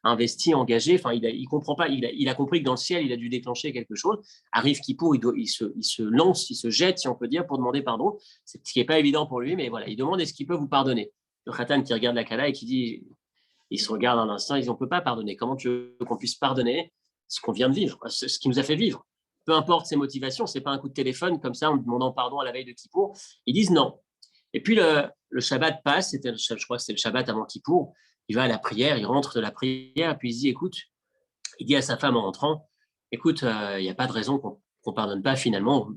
investi, engagé. Enfin, il comprend pas. Il a compris que dans le ciel, il a dû déclencher quelque chose. Arrive Kippour, il se lance, il se jette, si on peut dire, pour demander pardon. C'est ce qui n'est pas évident pour lui, mais voilà, il demande est-ce qu'il peut vous pardonner. Le Khatan qui regarde la Kala et qui dit, il se regarde un instant, ils ne peut pas pardonner. Comment tu veux qu'on puisse pardonner ce qu'on vient de vivre, ce qui nous a fait vivre? Peu importe ses motivations, ce n'est pas un coup de téléphone comme ça en demandant pardon à la veille de Kippour. Ils disent non. Et puis le Shabbat passe, je crois que c'était le Shabbat avant Kippour, il va à la prière, il rentre de la prière, puis il dit, écoute, il dit à sa femme en rentrant, écoute, il n'y a pas de raison qu'on ne pardonne pas finalement,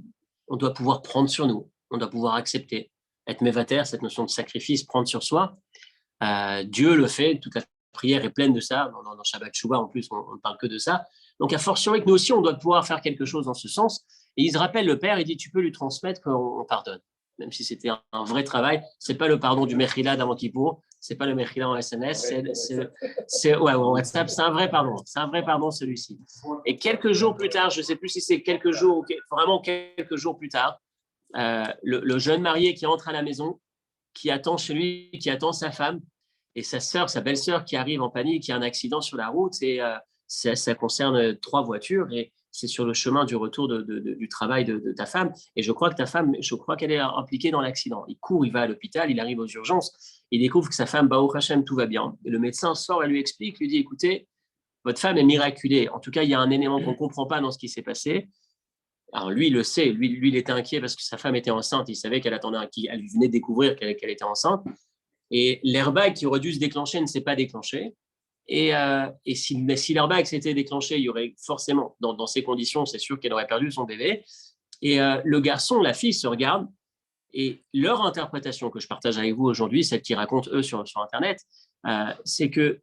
on doit pouvoir prendre sur nous, on doit pouvoir accepter, être mévater, cette notion de sacrifice, prendre sur soi. Dieu le fait, toute la prière est pleine de ça, dans Shabbat Shuvah en plus, on ne parle que de ça. Donc, à fortiori que nous aussi, on doit pouvoir faire quelque chose dans ce sens. Et il se rappelle le père, il dit, tu peux lui transmettre qu'on pardonne. Même si c'était un vrai travail, ce n'est pas le pardon du Mechila d'avant Kippour, ce n'est pas le Mechila en SMS, c'est WhatsApp, c'est un vrai pardon celui-ci. Et quelques jours plus tard, je ne sais plus si c'est quelques jours, vraiment quelques jours plus tard, le jeune marié qui entre à la maison, qui attend chez lui, qui attend sa femme, et sa belle-sœur qui arrive en panique, qui a un accident sur la route, et ça concerne 3 voitures, et c'est sur le chemin du retour du travail de ta femme, et je crois qu'elle est impliquée dans l'accident. Il court, il va à l'hôpital, il arrive aux urgences, il découvre que sa femme, Baruch Hashem, tout va bien. Et le médecin sort et lui explique, lui dit, écoutez, votre femme est miraculée. En tout cas, il y a un élément qu'on ne comprend pas dans ce qui s'est passé. Alors lui, il le sait, lui, il était inquiet parce que sa femme était enceinte, il savait qu'elle venait de découvrir qu'elle était enceinte, et l'airbag qui aurait dû se déclencher ne s'est pas déclenché, et si l'airbag s'était déclenché, il y aurait forcément, dans ces conditions, c'est sûr qu'elle aurait perdu son bébé, Et le garçon, la fille se regardent et leur interprétation que je partage avec vous aujourd'hui, celle qu'ils racontent eux sur Internet, c'est que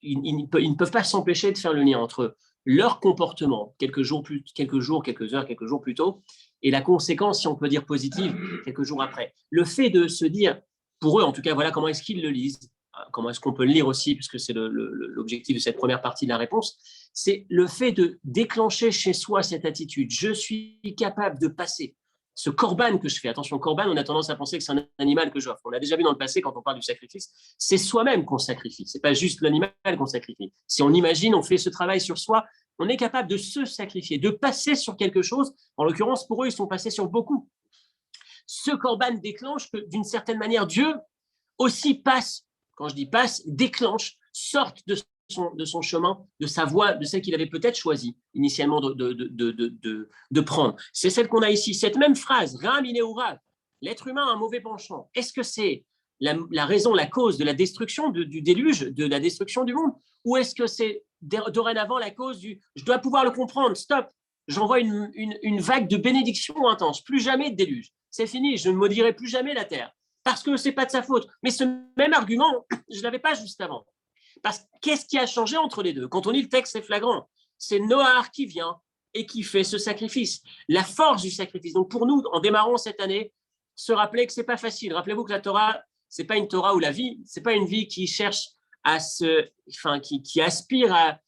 ils ne peuvent pas s'empêcher de faire le lien entre leur comportement quelques jours, quelques heures, quelques jours plus tôt et la conséquence, si on peut dire positive, quelques jours après. Le fait de se dire, pour eux en tout cas, voilà comment est-ce qu'ils le lisent, comment est-ce qu'on peut le lire aussi, puisque c'est l'objectif de cette première partie de la réponse, c'est le fait de déclencher chez soi cette attitude. Je suis capable de passer ce corban que je fais. Attention, corban, on a tendance à penser que c'est un animal que j'offre. On l'a déjà vu dans le passé quand on parle du sacrifice. C'est soi-même qu'on sacrifie. C'est pas juste l'animal qu'on sacrifie. Si on imagine, on fait ce travail sur soi, on est capable de se sacrifier, de passer sur quelque chose. En l'occurrence, pour eux, ils sont passés sur beaucoup. Ce corban déclenche que, d'une certaine manière, Dieu aussi passe. Quand je dis passe, déclenche, sorte de son chemin, de sa voie, de celle qu'il avait peut-être choisie initialement de prendre. C'est celle qu'on a ici. Cette même phrase, Ram ineurav, l'être humain a un mauvais penchant. Est-ce que c'est la raison, la cause de la destruction du déluge, de la destruction du monde, ou est-ce que c'est dorénavant la cause du je dois pouvoir le comprendre, stop, j'envoie une vague de bénédiction intense, plus jamais de déluge. C'est fini, je ne maudirai plus jamais la terre. Parce que ce n'est pas de sa faute. Mais ce même argument, je ne l'avais pas juste avant. Parce qu'est-ce qui a changé entre les deux? Quand on lit le texte, c'est flagrant. C'est Noach qui vient et qui fait ce sacrifice. La force du sacrifice. Donc pour nous, en démarrant cette année, se rappeler que ce n'est pas facile. Rappelez-vous que la Torah, ce n'est pas une Torah où la vie, ce n'est pas une vie qui cherche qui aspire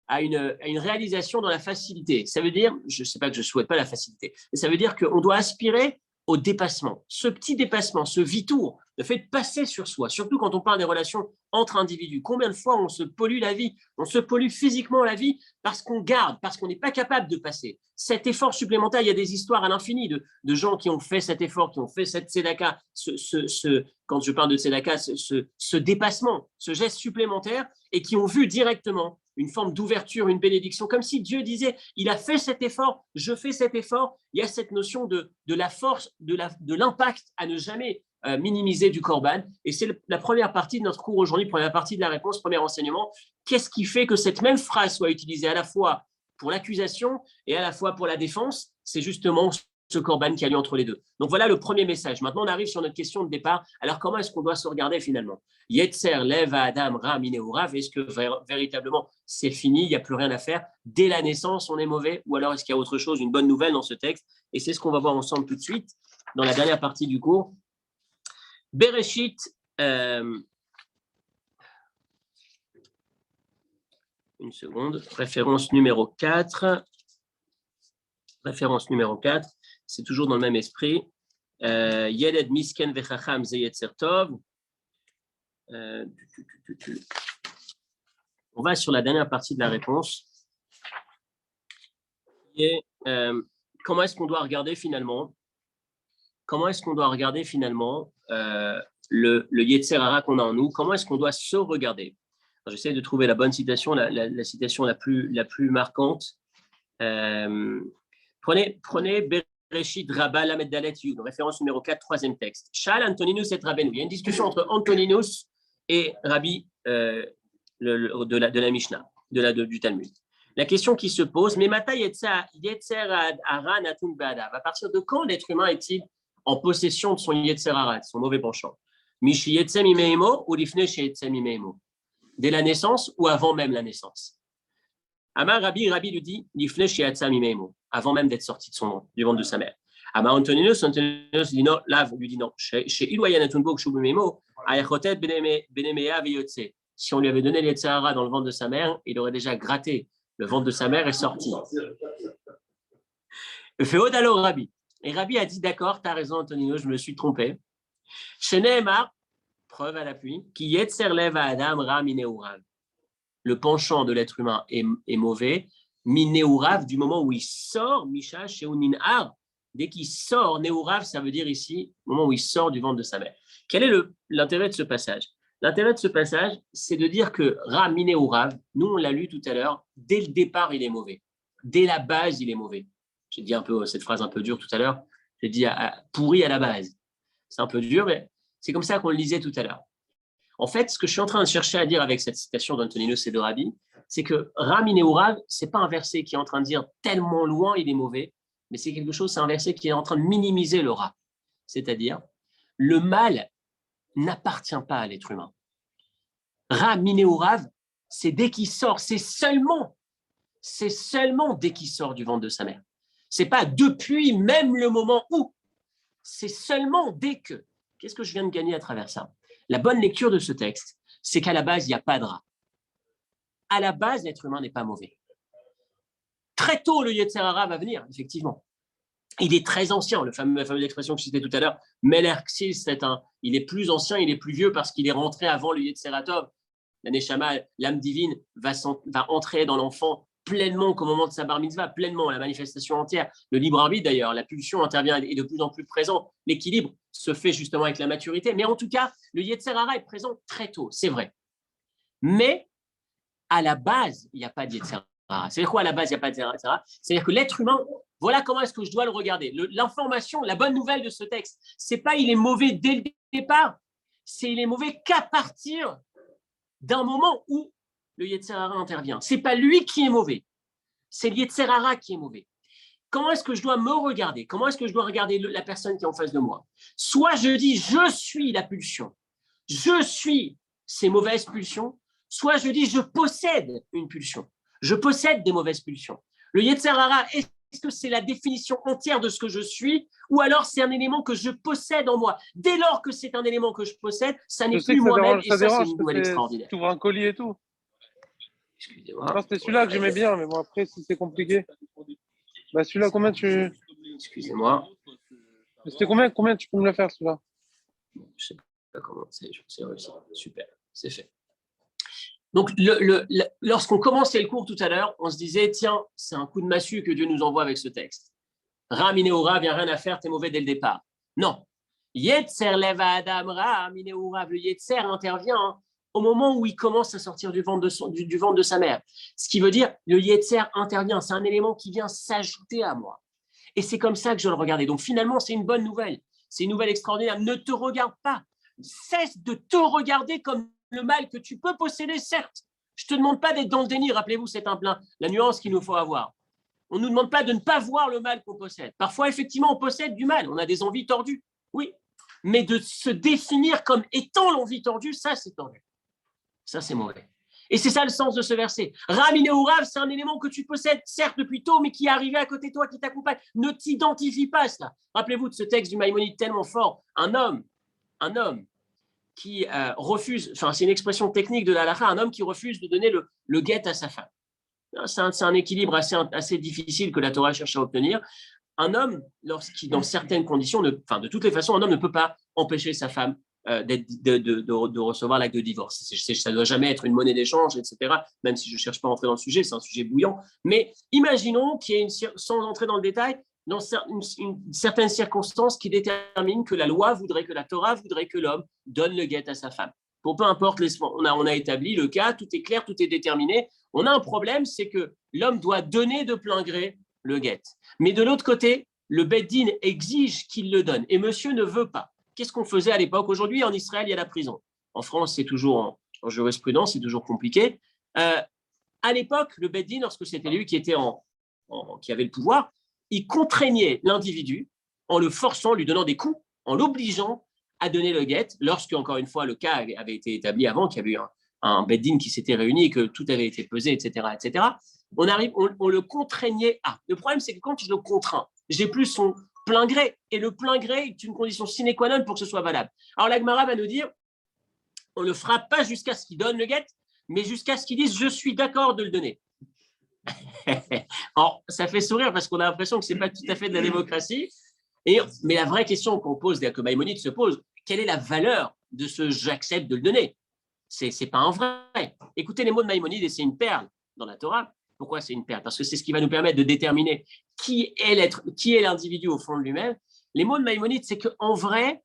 à une réalisation dans la facilité. Ça veut dire, je ne sais pas que je ne souhaite pas la facilité, mais ça veut dire qu'on doit aspirer au dépassement. Ce petit dépassement, ce vitour, le fait de passer sur soi, surtout quand on parle des relations entre individus. Combien de fois on se pollue la vie, on se pollue physiquement la vie parce qu'on garde, parce qu'on n'est pas capable de passer. Cet effort supplémentaire, il y a des histoires à l'infini de gens qui ont fait cet effort, qui ont fait cette tzedaka, quand je parle de tzedaka, ce dépassement, ce geste supplémentaire, et qui ont vu directement une forme d'ouverture, une bénédiction, comme si Dieu disait, il a fait cet effort, je fais cet effort. Il y a cette notion de la force, de l'impact à ne jamais minimiser du corban. Et c'est la première partie de notre cours aujourd'hui, première partie de la réponse, premier enseignement. Qu'est-ce qui fait que cette même phrase soit utilisée à la fois pour l'accusation et à la fois pour la défense? C'est justement ce corban qui a lieu entre les deux. Donc voilà le premier message. Maintenant, on arrive sur notre question de départ. Alors, comment est-ce qu'on doit se regarder finalement? Yetzer, Lev, Adam, Ra, Mineurav, est-ce que véritablement c'est fini, il n'y a plus rien à faire? Dès la naissance, on est mauvais? Ou alors est-ce qu'il y a autre chose, une bonne nouvelle dans ce texte? Et c'est ce qu'on va voir ensemble tout de suite dans la dernière partie du cours. Bereshit, une seconde, référence numéro 4. Référence numéro 4, c'est toujours dans le même esprit. Yeled misken vechacham ze yetzer tov. On va sur la dernière partie de la réponse. Et, comment est-ce qu'on doit regarder finalement? Comment est-ce qu'on doit regarder finalement le yetzer hara qu'on a en nous? Comment est-ce qu'on doit se regarder? J'essaie de trouver la bonne citation, la citation la plus marquante. Prenez Bereshit Rabba Lamed Dalet Yud, référence numéro 4, troisième texte. Shal Antoninus et Rabbeinu. Il y a une discussion entre Antoninus et Rabbi de la Mishnah, du Talmud. La question qui se pose, mais Mata Yetzer Hara Natun Ba'adav. À partir de quand l'être humain est-il en possession de son Yetzer Hara, de son mauvais penchant? Mishi Yetzem Imeimo ou Lifne Sheyetzem Imeimo? Dès la naissance ou avant même la naissance? Amar Rabbi lui dit Lifne Sheyetzem Imeimo, avant même d'être sorti du ventre de sa mère. Amar Antoninus dit non, Lav lui dit non. Chez Iloyanatun Shubumeimo, Ayachotet Benemea Veyotse. Si on lui avait donné les Yetzer Hara dans le ventre de sa mère, il aurait déjà gratté le ventre de sa mère est sorti. Féodalo Rabbi. Et Rabbi a dit d'accord, tu as raison Antonino, je me suis trompé. Sheneemar, preuve à l'appui, qui Yetzer Lev Adam Ra Mineurav. Le penchant de l'être humain est mauvais. Mineurav, du moment où il sort, Misha Sheunin Ar, dès qu'il sort, Neurav, ça veut dire ici, au moment où il sort du ventre de sa mère. Quel est l'intérêt de ce passage? L'intérêt de ce passage, c'est de dire que Ra Mineurav, nous on l'a lu tout à l'heure, dès le départ, il est mauvais. Dès la base, il est mauvais. J'ai dit un peu cette phrase un peu dure tout à l'heure. J'ai dit pourri à la base. C'est un peu dur, mais c'est comme ça qu'on le lisait tout à l'heure. En fait, ce que je suis en train de chercher à dire avec cette citation d'Antoninus et de Rabbi, c'est que Ra Mineurav, ce n'est pas un verset qui est en train de dire tellement loin il est mauvais, mais c'est quelque chose, c'est un verset qui est en train de minimiser le Ra. C'est-à-dire, le mal n'appartient pas à l'être humain. Ra, Minéourav, c'est dès qu'il sort, c'est seulement dès qu'il sort du ventre de sa mère. C'est pas depuis même le moment où, c'est seulement dès que. Qu'est-ce que je viens de gagner à travers ça? La bonne lecture de ce texte, c'est qu'à la base, il n'y a pas de Ra. À la base, l'être humain n'est pas mauvais. Très tôt, le Yetzer Hara va venir, effectivement. Il est très ancien, la fameuse expression que je citais tout à l'heure, Melerxil, il est plus ancien, il est plus vieux parce qu'il est rentré avant le Yetzer Hatov. La Neshama, l'âme divine, va entrer dans l'enfant pleinement au moment de sa bar mitzvah, pleinement, la manifestation entière. Le libre arbitre, d'ailleurs, la pulsion intervient et est de plus en plus présent. L'équilibre se fait justement avec la maturité. Mais en tout cas, le Yetzer Hara est présent très tôt, c'est vrai. Mais à la base, il n'y a pas de Yetzer Hara. C'est-à-dire quoi, à la base, il n'y a pas de Yetzer Hara? C'est-à-dire que l'être humain, voilà comment est-ce que je dois le regarder. L'information, la bonne nouvelle de ce texte, c'est pas il est mauvais dès le départ, c'est il est mauvais qu'à partir d'un moment où le Yetzer Hara intervient. C'est pas lui qui est mauvais, c'est le Yetzer Hara qui est mauvais. Comment est-ce que je dois me regarder? Comment est-ce que je dois regarder la personne qui est en face de moi? Soit je dis je suis la pulsion, je suis ces mauvaises pulsions, soit je dis je possède une pulsion, je possède des mauvaises pulsions. Le Yetzer Hara, est-ce que c'est la définition entière de ce que je suis, ou alors c'est un élément que je possède en moi? Dès lors que c'est un élément que je possède, ça n'est plus moi-même, et ça, c'est une nouvelle extraordinaire. Tu ouvres un colis et tout. Excusez-moi. C'était celui-là que j'aimais bien, mais bon, après, si c'est compliqué. Bah, celui-là, combien tu. Excusez-moi. C'était combien tu peux me le faire, celui-là? Je ne sais pas comment c'est réussi. Super, c'est fait. Donc, lorsqu'on commençait le cours tout à l'heure, on se disait, tiens, c'est un coup de massue que Dieu nous envoie avec ce texte. Ra, Minéoura, il n'y a rien à faire, t'es mauvais dès le départ. Non. Yetzer leva Adam, Ra, Minéoura, le Yetzer intervient au moment où il commence à sortir du ventre de sa mère. Ce qui veut dire, le Yetzer intervient, c'est un élément qui vient s'ajouter à moi. Et c'est comme ça que je le regardais. Donc finalement, c'est une bonne nouvelle. C'est une nouvelle extraordinaire. Ne te regarde pas. Cesse de te regarder comme le mal que tu peux posséder, certes. Je ne te demande pas d'être dans le déni. Rappelez-vous, c'est la nuance qu'il nous faut avoir. On ne nous demande pas de ne pas voir le mal qu'on possède. Parfois, effectivement, on possède du mal. On a des envies tordues. Oui. Mais de se définir comme étant l'envie tordue, ça, c'est tordu. Ça, c'est mauvais. Et c'est ça le sens de ce verset. Ra, Minéourav, c'est un élément que tu possèdes, certes, depuis tôt, mais qui est arrivé à côté de toi, qui t'accompagne. Ne t'identifie pas à cela. Rappelez-vous de ce texte du Maïmonide tellement fort. Un homme qui refuse, enfin, c'est une expression technique de la halakha, un homme qui refuse de donner le guet à sa femme. C'est un équilibre assez difficile que la Torah cherche à obtenir. Un homme, lorsqu'il, dans certaines conditions, de toutes les façons, un homme ne peut pas empêcher sa femme de recevoir l'acte de divorce. Ça ne doit jamais être une monnaie d'échange, etc. Même si je ne cherche pas à entrer dans le sujet, c'est un sujet bouillant. Mais imaginons qu'il y ait, sans entrer dans le détail, dans une certaine circonstance qui détermine que la loi voudrait, que la Torah voudrait que l'homme donne le guet à sa femme. Pour peu importe, on a établi le cas, tout est clair, tout est déterminé. On a un problème, c'est que l'homme doit donner de plein gré le guet. Mais de l'autre côté, le Beit Din exige qu'il le donne et monsieur ne veut pas. Qu'est-ce qu'on faisait à l'époque? Aujourd'hui, en Israël, il y a la prison. En France, c'est toujours en jurisprudence, c'est toujours compliqué. À l'époque, le Beit Din, lorsque c'était lui qui avait le pouvoir, il contraignait l'individu en le forçant, lui donnant des coups, en l'obligeant à donner le guet, lorsque, encore une fois, le cas avait été établi avant, qu'il y avait eu un Beit Din qui s'était réuni, que tout avait été pesé, etc., etc. On le contraignait à. Le problème, c'est que quand je le contrains, j'ai plus son plein gré. Et le plein gré est une condition sine qua non pour que ce soit valable. Alors, la Gemara va nous dire, on ne le frappe pas jusqu'à ce qu'il donne le guet, mais jusqu'à ce qu'il dise « je suis d'accord de le donner ». Alors, ça fait sourire parce qu'on a l'impression que ce n'est pas tout à fait de la démocratie. Mais la vraie question qu'on pose, que Maïmonide se pose, quelle est la valeur de ce « j'accepte de le donner » Ce n'est pas un vrai. Écoutez les mots de Maïmonide et c'est une perle dans la Torah. Pourquoi c'est une perle? Parce que c'est ce qui va nous permettre de déterminer qui est l'individu au fond de lui-même. Les mots de Maïmonide, c'est qu'en vrai,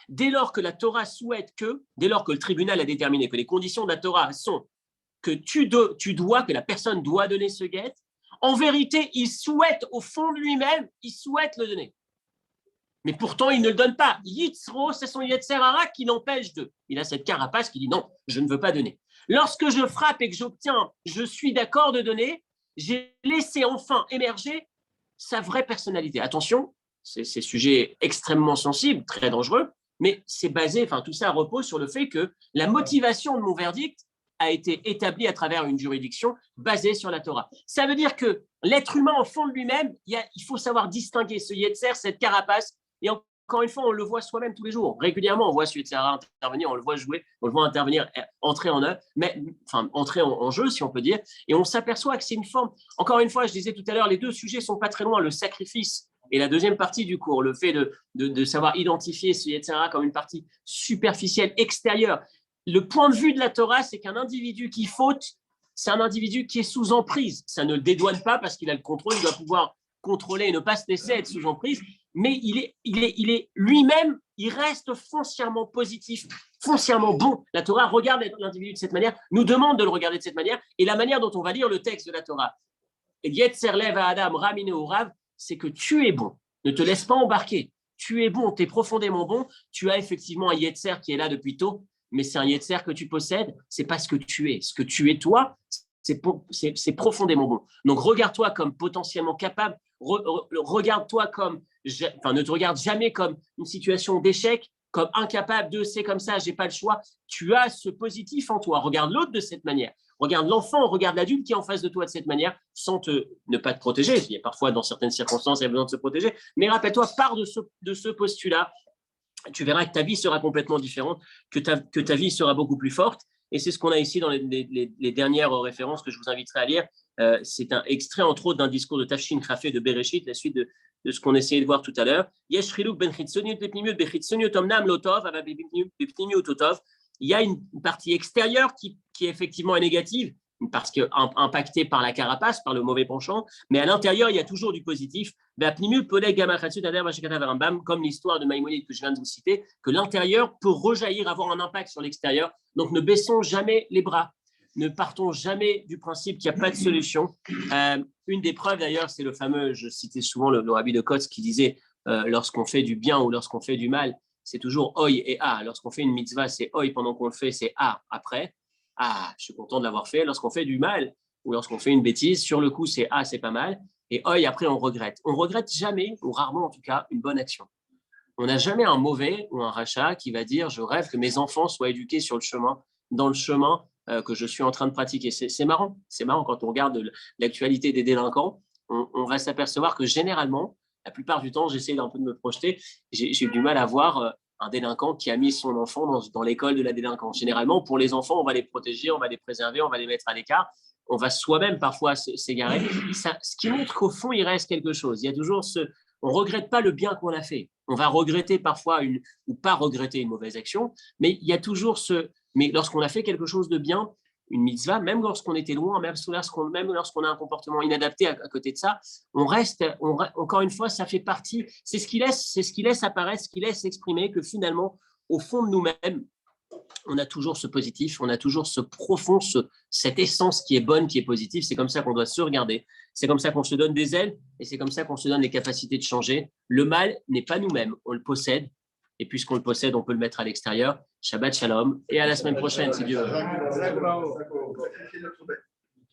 dès lors que la Torah souhaite dès lors que le tribunal a déterminé que les conditions de la Torah sont que que la personne doit donner ce guet, en vérité, il souhaite au fond de lui-même, il souhaite le donner. Mais pourtant, il ne le donne pas. Yitzro, c'est son Yetzer Hara qui l'empêche de. Il a cette carapace qui dit non, je ne veux pas donner. Lorsque je frappe et que j'obtiens, je suis d'accord de donner, j'ai laissé enfin émerger sa vraie personnalité. Attention, c'est sujet extrêmement sensible, très dangereux, mais c'est basé, enfin tout ça repose sur le fait que la motivation de mon verdict a été établie à travers une juridiction basée sur la Torah. Ça veut dire que l'être humain, au fond de lui-même, il faut savoir distinguer ce yetzer, cette carapace, et encore une fois, on le voit soi-même tous les jours. Régulièrement, on voit ce yetzer intervenir, on le voit jouer, on le voit intervenir, entrer en œuvre, entrer en jeu, si on peut dire, et on s'aperçoit que c'est une forme. Encore une fois, je disais tout à l'heure, les deux sujets sont pas très loin, le sacrifice et la deuxième partie du cours, le fait de savoir identifier ce yetzer comme une partie superficielle, extérieure. Le point de vue de la Torah, c'est qu'un individu qui faute, c'est un individu qui est sous emprise. Ça ne le dédouane pas parce qu'il a le contrôle, il doit pouvoir contrôler et ne pas se laisser être sous emprise, mais il est lui-même, il reste foncièrement positif, foncièrement bon. La Torah regarde l'individu de cette manière, nous demande de le regarder de cette manière, et la manière dont on va lire le texte de la Torah, Yetzer lev Adam Ramine Rav, c'est que tu es bon, ne te laisse pas embarquer, tu es bon, tu es profondément bon, tu as effectivement un Yetzer qui est là depuis tôt, mais c'est un yetzer que tu possèdes, c'est pas ce que tu es. Ce que tu es toi, c'est profondément bon. Donc regarde-toi comme potentiellement capable, regarde-toi comme, ne te regarde jamais comme une situation d'échec, comme incapable de c'est comme ça, j'ai pas le choix. Tu as ce positif en toi. Regarde l'autre de cette manière. Regarde l'enfant, regarde l'adulte qui est en face de toi de cette manière, sans ne pas te protéger. Il y a parfois, dans certaines circonstances, il y a besoin de se protéger. Mais rappelle-toi, pars de ce postulat. Tu verras que ta vie sera complètement différente, que ta vie sera beaucoup plus forte. Et c'est ce qu'on a ici dans les dernières références que je vous inviterai à lire. C'est un extrait, entre autres, d'un discours de Tafshin Krafé de Bereshit, la suite de ce qu'on essayait de voir tout à l'heure. Il y a une partie extérieure qui est effectivement négative, parce que impacté par la carapace, par le mauvais penchant, mais à l'intérieur, il y a toujours du positif. Comme l'histoire de Maïmonide que je viens de vous citer, que l'intérieur peut rejaillir, avoir un impact sur l'extérieur. Donc, ne baissons jamais les bras. Ne partons jamais du principe qu'il n'y a pas de solution. Une des preuves, d'ailleurs, c'est le fameux, je citais souvent le rabbi de Kotz qui disait lorsqu'on fait du bien ou lorsqu'on fait du mal, c'est toujours oi et a. Lorsqu'on fait une mitzvah, c'est oi pendant qu'on le fait, c'est a après. Ah, je suis content de l'avoir fait. Lorsqu'on fait du mal ou lorsqu'on fait une bêtise, sur le coup, c'est c'est pas mal. Et oi, après, on regrette. On regrette jamais, ou rarement en tout cas, une bonne action. On n'a jamais un mauvais ou un rachat qui va dire je rêve que mes enfants soient éduqués sur le chemin, dans le chemin que je suis en train de pratiquer. C'est marrant. C'est marrant quand on regarde l'actualité des délinquants. On va s'apercevoir que généralement, la plupart du temps, j'essaie un peu de me projeter, j'ai eu du mal à voir un délinquant qui a mis son enfant dans l'école de la délinquance. Généralement, pour les enfants, on va les protéger, on va les préserver, on va les mettre à l'écart. On va soi-même parfois s'égarer. Ce qui montre qu'au fond, il reste quelque chose. Il y a toujours on ne regrette pas le bien qu'on a fait. On va regretter parfois ou pas regretter une mauvaise action, mais il y a toujours mais lorsqu'on a fait quelque chose de bien, une mitzvah, même lorsqu'on était loin, même lorsqu'on a un comportement inadapté à côté de ça, encore une fois, ça fait partie, c'est ce qui laisse apparaître, ce qui laisse exprimer que finalement, au fond de nous-mêmes, on a toujours ce positif, on a toujours ce profond, cette essence qui est bonne, qui est positive. C'est comme ça qu'on doit se regarder, c'est comme ça qu'on se donne des ailes et c'est comme ça qu'on se donne les capacités de changer. Le mal n'est pas nous-mêmes, on le possède. Et puisqu'on le possède, on peut le mettre à l'extérieur. Shabbat shalom et à la semaine prochaine, si Dieu veut.